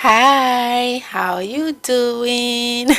Hi, how you doing?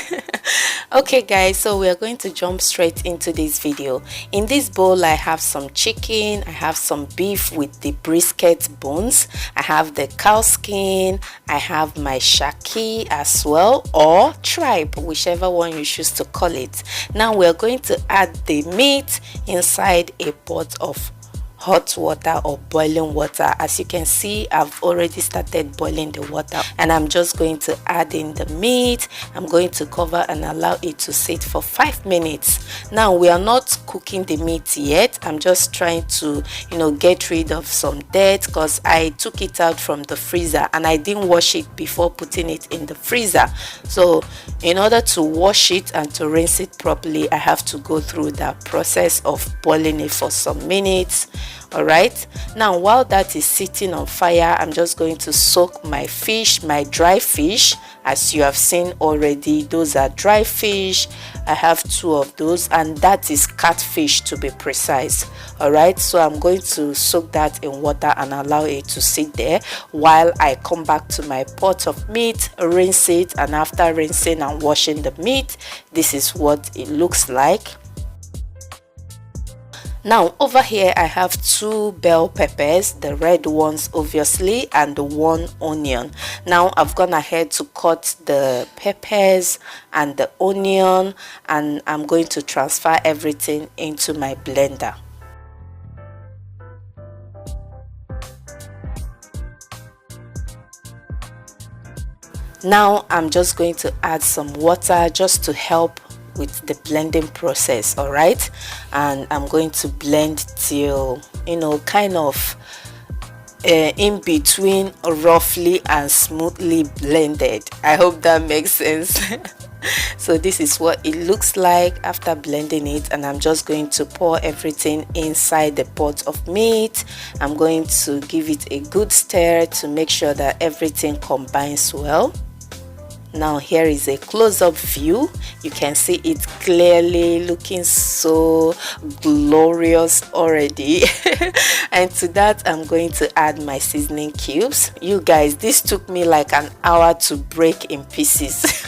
Okay guys, so we are going to jump straight into this video. In this bowl I have some chicken, I have some beef with the brisket bones, I have the cow skin, I have my shaki as well, or tripe, whichever one you choose to call it. Now we are going to add the meat inside a pot of hot water or boiling water. As you can see, I've already started boiling the water and I'm just going to add in the meat. I'm going to cover and allow it to sit for 5 minutes. Now we are not cooking the meat yet. I'm just trying to get rid of some dirt because I took it out from the freezer and I didn't wash it before putting it in the freezer. So in order to wash it and to rinse it properly, I have to go through that process of boiling it for some minutes. All right, now while that is sitting on fire, I'm just going to soak my fish, my dry fish. As you have seen already, those are dry fish. I have 2 of those, and that is catfish to be precise. All right, so I'm going to soak that in water and allow it to sit there while I come back to my pot of meat, rinse it, and after rinsing and washing the meat, this is what it looks like. Now over here I have 2 bell peppers, the red ones obviously, and 1 onion. Now I've gone ahead to cut the peppers and the onion, and I'm going to transfer everything into my blender. Now I'm just going to add some water just to help with the blending process. All right, and I'm going to blend till kind of in between roughly and smoothly blended. I hope that makes sense. So this is what it looks like after blending it, and I'm just going to pour everything inside the pot of meat. I'm going to give it a good stir to make sure that everything combines well. Now here is a close-up view. You can see it clearly, looking so glorious already. And to that I'm going to add my seasoning cubes. You guys, this took me like an hour to break in pieces.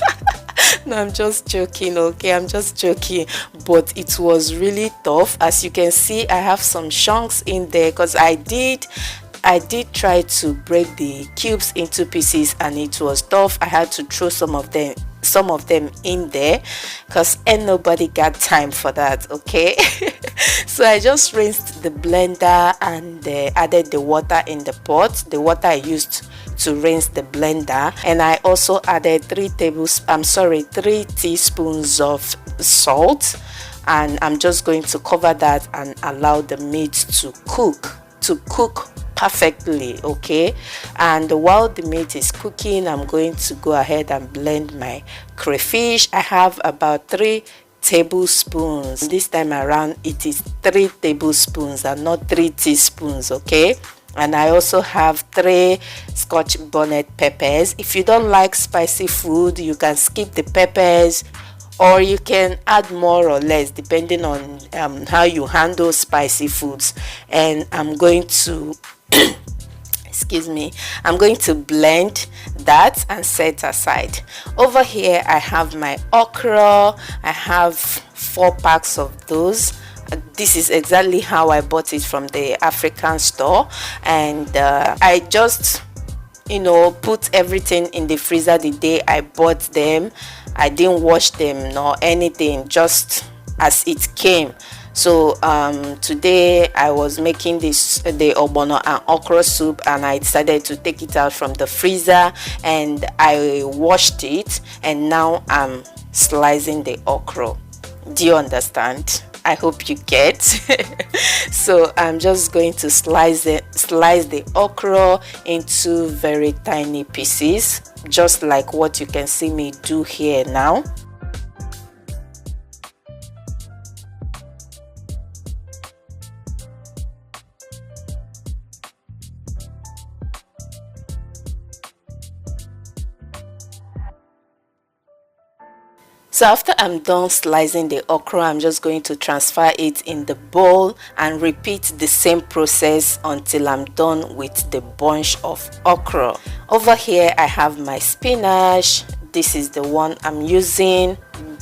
No, I'm just joking, okay? I'm just joking, but it was really tough. As you can see, I have some chunks in there because I did try to break the cubes into pieces and it was tough. I had to throw some of them in there because ain't nobody got time for that, okay? So I just rinsed the blender and added the water in the pot, the water I used to rinse the blender, and I also added 3 teaspoons of salt, and I'm just going to cover that and allow the meat to cook perfectly, okay? And while the meat is cooking, I'm going to go ahead and blend my crayfish. I have about 3 tablespoons. This time around it is 3 tablespoons and not 3 teaspoons, okay? And I also have 3 Scotch bonnet peppers. If you don't like spicy food, you can skip the peppers, or you can add more or less depending on how you handle spicy foods. And I'm going to excuse me, I'm going to blend that and set aside. Over here I have my okra. I have 4 packs of those. This is exactly how I bought it from the African store, and I just put everything in the freezer the day I bought them. I didn't wash them nor anything, just as it came. So today I was making the Ogbono and Okro soup, and I decided to take it out from the freezer and I washed it, and now I'm slicing the okra. Do you understand? I hope you get. So I'm just going to slice the okra into very tiny pieces, just like what you can see me do here now. So after I'm done slicing the okra, I'm just going to transfer it in the bowl and repeat the same process until I'm done with the bunch of okra. Over here I have my spinach. This is the one I'm using.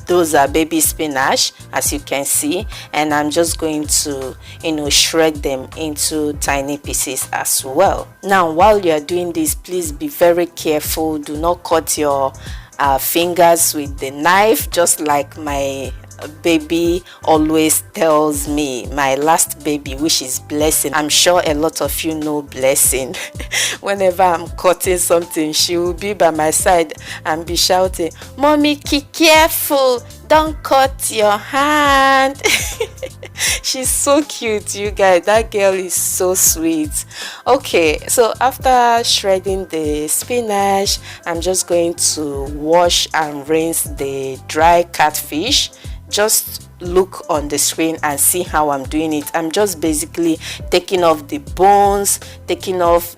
Those are baby spinach, as you can see, and I'm just going to shred them into tiny pieces as well. Now while you are doing this, please be very careful. Do not cut your fingers with the knife, just like my baby always tells me, my last baby, which is Blessing. I'm sure a lot of you know Blessing. Whenever I'm cutting something, she will be by my side and be shouting, "Mommy, be careful, don't cut your hand." She's so cute, you guys. That girl is so sweet. Okay, so after shredding the spinach, I'm just going to wash and rinse the dry catfish. Just look on the screen and see how I'm doing it. I'm just basically taking off the bones, taking off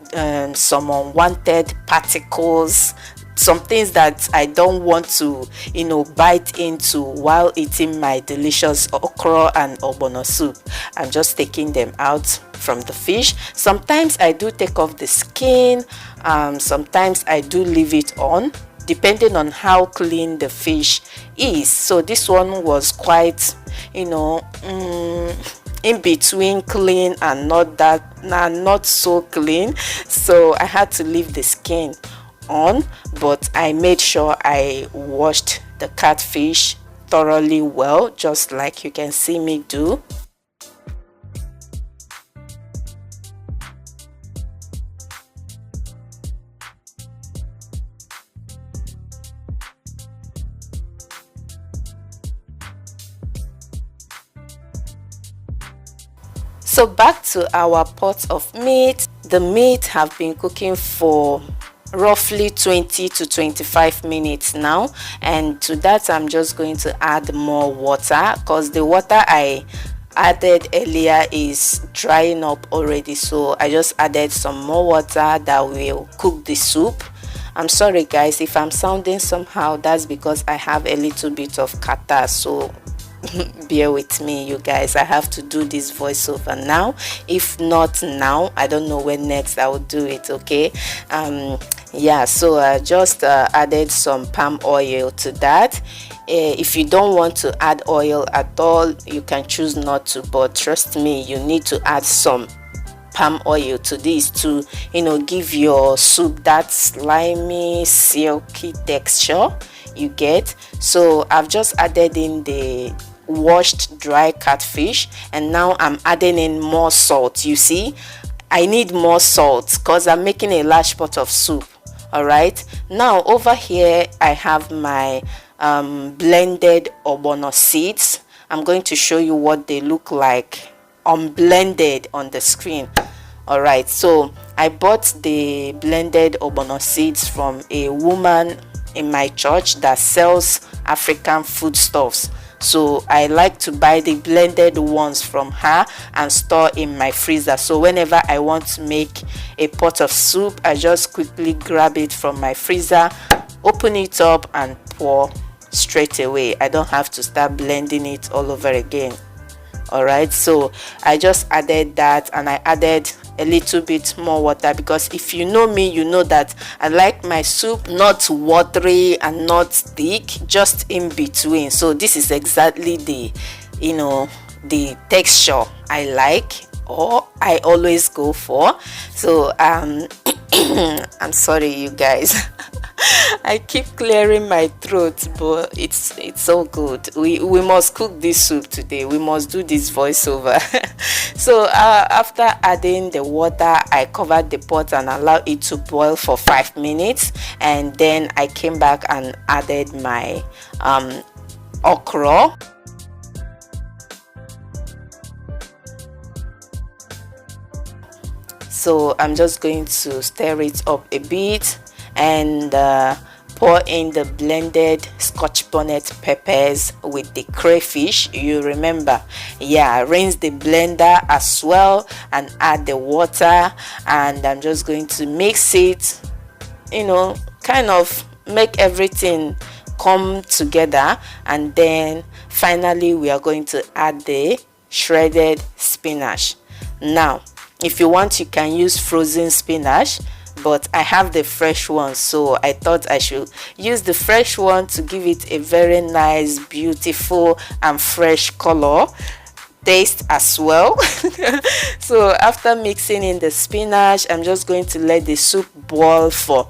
some unwanted particles, some things that I don't want to bite into while eating my delicious okra and ogbono soup. I'm just taking them out from the fish. Sometimes I do take off the skin, sometimes I do leave it on, depending on how clean the fish is. So this one was quite in between clean and not so clean, so I had to leave the skin on, but I made sure I washed the catfish thoroughly well, just like you can see me do. So back to our pot of meat. The meat have been cooking for roughly 20 to 25 minutes now, and to that I'm just going to add more water because the water I added earlier is drying up already. So I just added some more water that will cook the soup. I'm sorry guys if I'm sounding somehow, that's because I have a little bit of catarrh, so bear with me you guys. I have to do this voiceover now. If not now, I don't know when next I will do it. Okay, yeah, so I just added some palm oil to that. If you don't want to add oil at all, you can choose not to, but trust me, you need to add some palm oil to this to give your soup that slimy silky texture you get. So I've just added in the washed dry catfish, and now I'm adding in more salt. You see, I need more salt because I'm making a large pot of soup. All right, now over here I have my blended ogbono seeds. I'm going to show you what they look like unblended on the screen. All right, so I bought the blended ogbono seeds from a woman in my church that sells African foodstuffs. So I like to buy the blended ones from her and store in my freezer. So whenever I want to make a pot of soup, I just quickly grab it from my freezer, open it up and pour straight away. I don't have to start blending it all over again. All right, so I just added that, and I added a little bit more water because if you know me, you know that I like my soup not watery and not thick, just in between. So this is exactly the the texture I like, or I always go for. So I'm sorry you guys. I keep clearing my throat, but it's so good. We must cook this soup today. We must do this voiceover. So after adding the water, I covered the pot and allowed it to boil for 5 minutes, and then I came back and added my okra. So I'm just going to stir it up a bit and pour in the blended scotch bonnet peppers with the crayfish. You remember, yeah, rinse the blender as well and add the water, and I'm just going to mix it, kind of make everything come together, and then finally we are going to add the shredded spinach. Now if you want, you can use frozen spinach, but I have the fresh one, so I thought I should use the fresh one to give it a very nice, beautiful and fresh color, taste as well. So after mixing in the spinach, I'm just going to let the soup boil for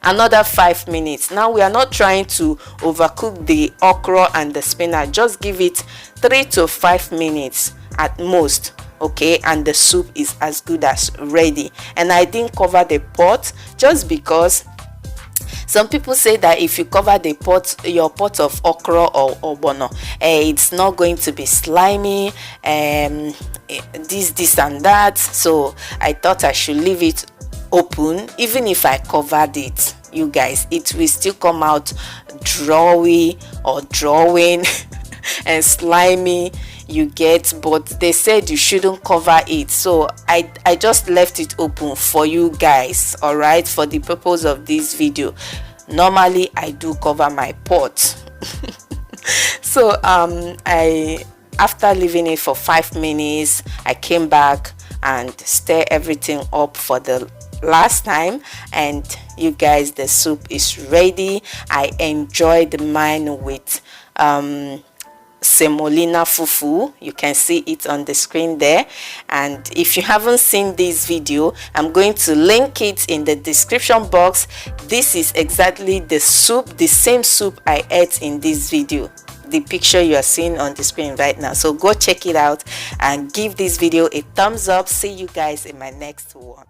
another 5 minutes. Now we are not trying to overcook the okra and the spinach, just give it 3 to 5 minutes at most, okay, and the soup is as good as ready. And I didn't cover the pot just because some people say that if you cover the pot, your pot of okra or ogbono, it's not going to be slimy, this and that. So I thought I should leave it open. Even if I covered it, you guys, it will still come out drawy or drawing and slimy, you get. But they said you shouldn't cover it, so I just left it open for you guys, all right, for the purpose of this video. Normally I do cover my pot. So after leaving it for 5 minutes, I came back and stir everything up for the last time, and you guys, the soup is ready. I enjoyed mine with semolina fufu. You can see it on the screen there, and if you haven't seen this video, I'm going to link it in the description box. This is exactly the soup, the same soup I ate in this video, the picture you are seeing on the screen right now. So go check it out and give this video a thumbs up. See you guys in my next one.